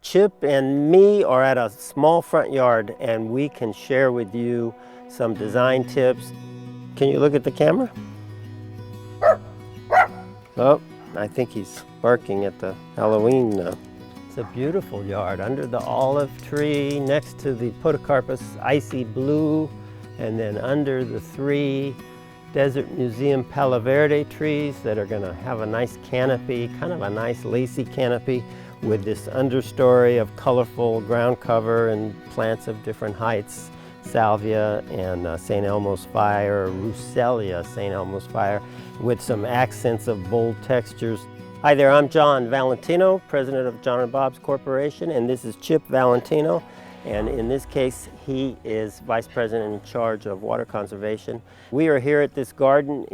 Chip and me are at a small front yard and we can share with you some design tips. Can you look at the camera? Oh, I think he's barking at the Halloween. It's a beautiful yard under the olive tree next to the Podocarpus icy blue, and then under the 3 Desert Museum Palo Verde trees that are going to have a nice canopy, kind of a nice lacy canopy with this understory of colorful ground cover and plants of different heights, salvia and St. Elmo's fire, Russellia St. Elmo's fire, with some accents of bold textures. Hi there, I'm John Valentino, president of John and Bob's Corporation, and this is Chip Valentino. And in this case, he is vice president in charge of water conservation. We are here at this garden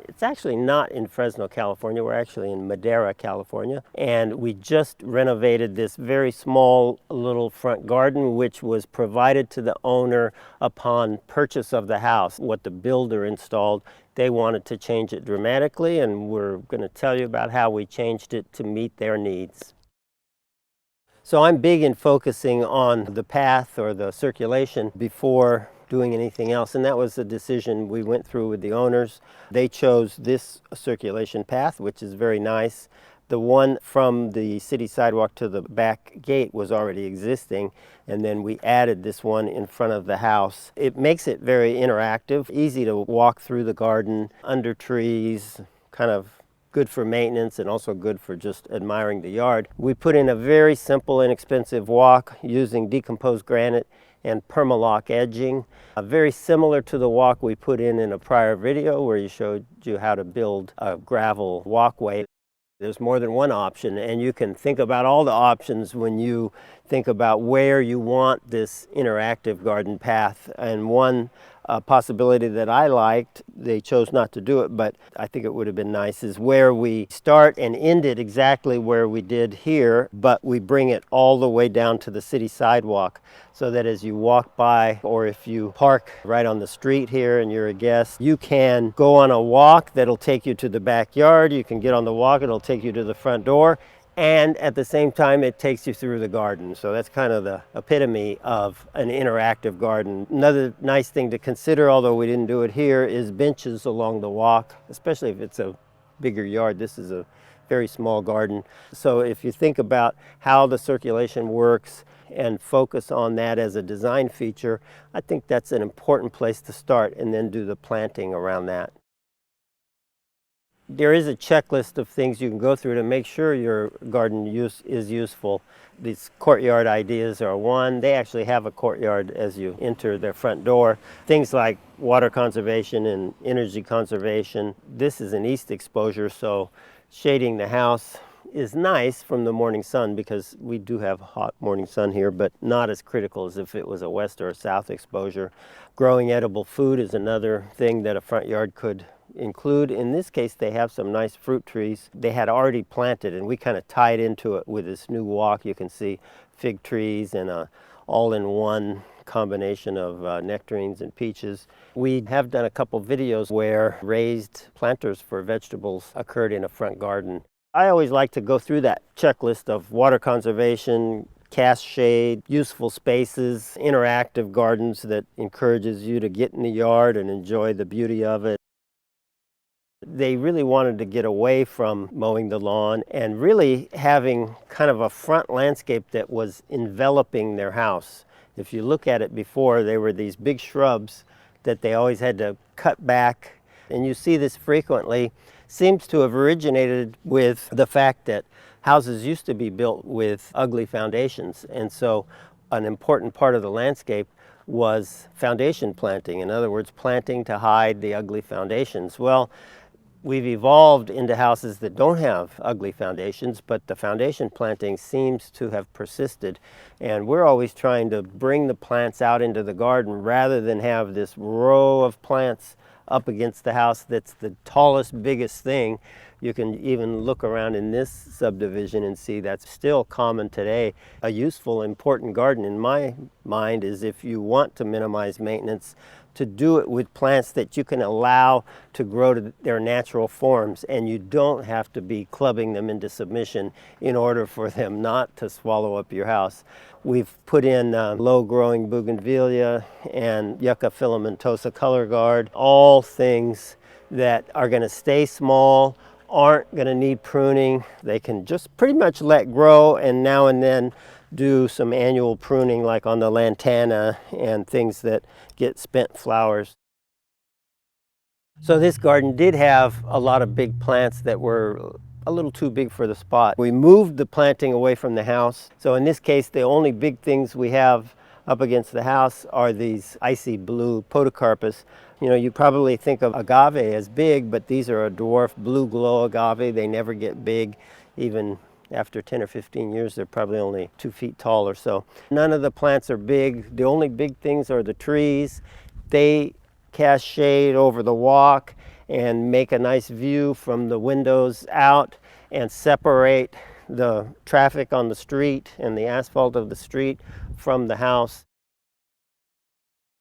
it's actually not in Fresno, California. We're actually in Madera, California. And we just renovated this very small little front garden, which was provided to the owner upon purchase of the house. What the builder installed, they wanted to change it dramatically, and we're going to tell you about how we changed it to meet their needs. So I'm big in focusing on the path or the circulation before doing anything else, and that was a decision we went through with the owners. They chose this circulation path, which is very nice. The one from the city sidewalk to the back gate was already existing, and then we added this one in front of the house. It makes it very interactive, easy to walk through the garden, under trees, kind of good for maintenance and also good for just admiring the yard. We put in a very simple, inexpensive walk using decomposed granite and permalock edging, very similar to the walk we put in a prior video where you showed you how to build a gravel walkway. There's more than one option, and you can think about all the options when you think about where you want this interactive garden path. And one possibility that I liked, they chose not to do it, but I think it would have been nice, is where we start and end it exactly where we did here, but we bring it all the way down to the city sidewalk, so that as you walk by, or if you park right on the street here and you're a guest, you can go on a walk that'll take you to the backyard. You can get on the walk, it'll take you to the front door, and at the same time it takes you through the garden. So that's kind of the epitome of an interactive garden. Another nice thing to consider, although we didn't do it here, is benches along the walk, especially if it's a bigger yard. This is a very small garden. So if you think about how the circulation works and focus on that as a design feature, I think that's an important place to start, and then do the planting around that. There is a checklist of things you can go through to make sure your garden is useful. These courtyard ideas are one. They actually have a courtyard as you enter their front door. Things like water conservation and energy conservation. This is an east exposure, so shading the house is nice from the morning sun, because we do have hot morning sun here, but not as critical as if it was a west or a south exposure. Growing edible food is another thing that a front yard could include. In this case, they have some nice fruit trees they had already planted, and we kind of tied into it with this new walk. You can see fig trees and a all-in-one combination of nectarines and peaches. We have done a couple videos where raised planters for vegetables occurred in a front garden. I always like to go through that checklist of water conservation, cast shade, useful spaces, interactive gardens that encourages you to get in the yard and enjoy the beauty of it. They really wanted to get away from mowing the lawn and really having kind of a front landscape that was enveloping their house. If you look at it before, there were these big shrubs that they always had to cut back, and you see this frequently. Seems to have originated with the fact that houses used to be built with ugly foundations, and so an important part of the landscape was foundation planting. In other words, planting to hide the ugly foundations. Well, we've evolved into houses that don't have ugly foundations, but the foundation planting seems to have persisted. And we're always trying to bring the plants out into the garden rather than have this row of plants up against the house that's the tallest, biggest thing. You can even look around in this subdivision and see that's still common today. A useful, important garden in my mind is, if you want to minimize maintenance, to do it with plants that you can allow to grow to their natural forms, and you don't have to be clubbing them into submission in order for them not to swallow up your house. We've put in low-growing bougainvillea and Yucca filamentosa color guard, all things that are going to stay small, aren't going to need pruning. They can just pretty much let grow, and now and then do some annual pruning like on the lantana and things that get spent flowers. So this garden did have a lot of big plants that were a little too big for the spot. We moved the planting away from the house. So in this case, the only big things we have up against the house are these icy blue podocarpus. You know, you probably think of agave as big, but these are a dwarf blue glow agave. They never get big. Even after 10 or 15 years, they're probably only 2 feet tall or so. None of the plants are big. The only big things are the trees. They cast shade over the walk and make a nice view from the windows out and separate the traffic on the street and the asphalt of the street from the house.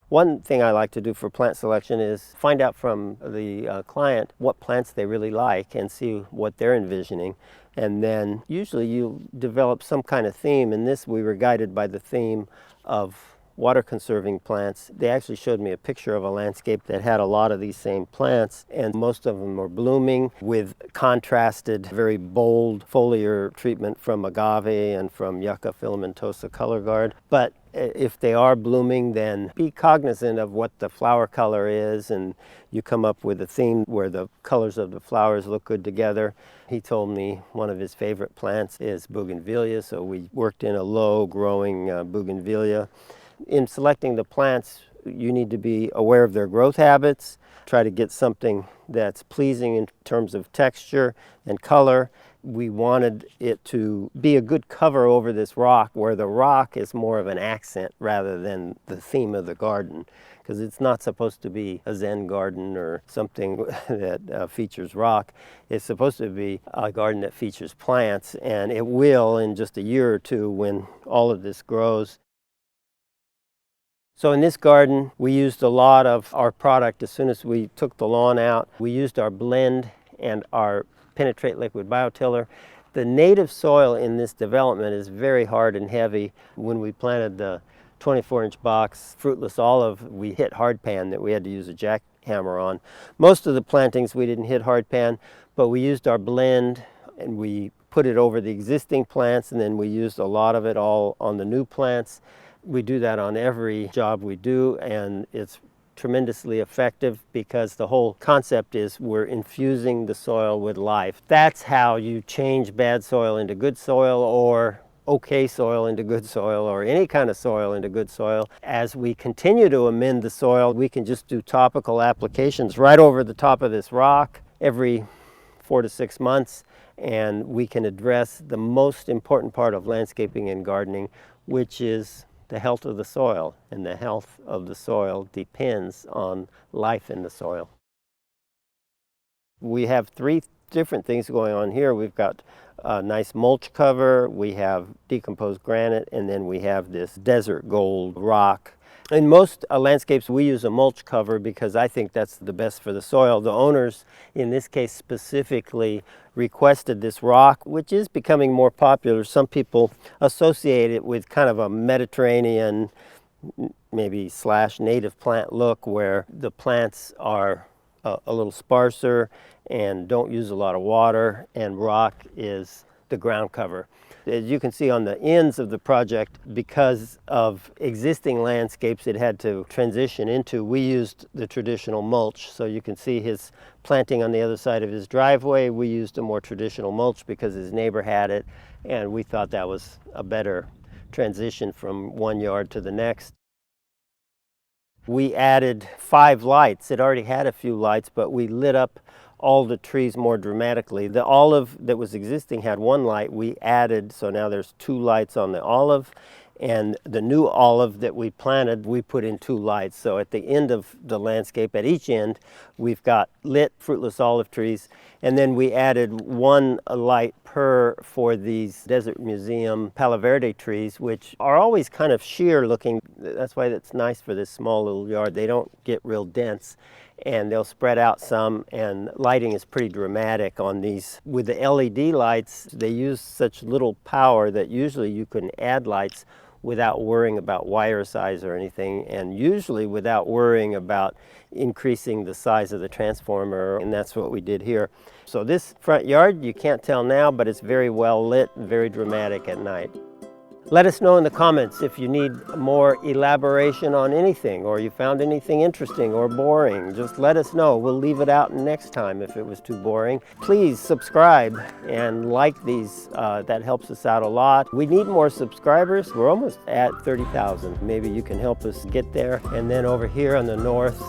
One thing I like to do for plant selection is find out from the client what plants they really like and see what they're envisioning. And then usually you develop some kind of theme. In this, we were guided by the theme of water conserving plants. They actually showed me a picture of a landscape that had a lot of these same plants, and most of them were blooming with contrasted, very bold foliar treatment from agave and from Yucca filamentosa color guard. But if they are blooming, then be cognizant of what the flower color is, and you come up with a theme where the colors of the flowers look good together. He told me one of his favorite plants is bougainvillea, so we worked in a low-growing bougainvillea. In selecting the plants, you need to be aware of their growth habits, try to get something that's pleasing in terms of texture and color. We wanted it to be a good cover over this rock, where the rock is more of an accent rather than the theme of the garden, because it's not supposed to be a Zen garden or something that features rock. It's supposed to be a garden that features plants, and it will in just a year or two when all of this grows. So in this garden, we used a lot of our product as soon as we took the lawn out. We used our blend and our penetrate liquid biotiller. The native soil in this development is very hard and heavy. When we planted the 24-inch box fruitless olive, we hit hardpan that we had to use a jackhammer on. Most of the plantings we didn't hit hardpan, but we used our blend and we put it over the existing plants, and then we used a lot of it all on the new plants. We do that on every job we do, and it's tremendously effective because the whole concept is we're infusing the soil with life. That's how you change bad soil into good soil, or okay soil into good soil, or any kind of soil into good soil. As we continue to amend the soil, we can just do topical applications right over the top of this rock every 4 to 6 months, and we can address the most important part of landscaping and gardening, which is the health of the soil, and the health of the soil depends on life in the soil. We have 3 different things going on here. We've got a nice mulch cover, we have decomposed granite, and then we have this desert gold rock. In most landscapes, we use a mulch cover because I think that's the best for the soil. The owners, in this case specifically, requested this rock, which is becoming more popular. Some people associate it with kind of a Mediterranean, maybe / native plant look, where the plants are a little sparser and don't use a lot of water, and rock is the ground cover. As you can see on the ends of the project, because of existing landscapes it had to transition into, we used the traditional mulch. So you can see his planting on the other side of his driveway. We used a more traditional mulch because his neighbor had it, and we thought that was a better transition from one yard to the next. We added 5 lights. It already had a few lights, but we lit up all the trees more dramatically. The olive that was existing had 1 light. We added, so now there's 2 lights on the olive, and the new olive that we planted, we put in 2 lights. So at the end of the landscape, at each end, we've got lit fruitless olive trees, And then we added one light per for these Desert Museum Palo Verde trees, which are always kind of sheer looking. That's why it's nice for this small little yard. They don't get real dense, and they'll spread out some, and lighting is pretty dramatic on these. With the LED lights, they use such little power that usually you can add lights without worrying about wire size or anything, and usually without worrying about increasing the size of the transformer, and that's what we did here. So this front yard, you can't tell now, but it's very well lit and very dramatic at night. Let us know in the comments if you need more elaboration on anything, or you found anything interesting or boring. Just let us know. We'll leave it out next time if it was too boring. Please subscribe and like these. That helps us out a lot. We need more subscribers. We're almost at 30,000. Maybe you can help us get there. And then over here on the north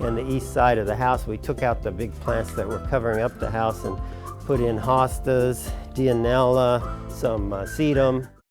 and the east side of the house, we took out the big plants that were covering up the house and put in hostas, dianella, some sedum.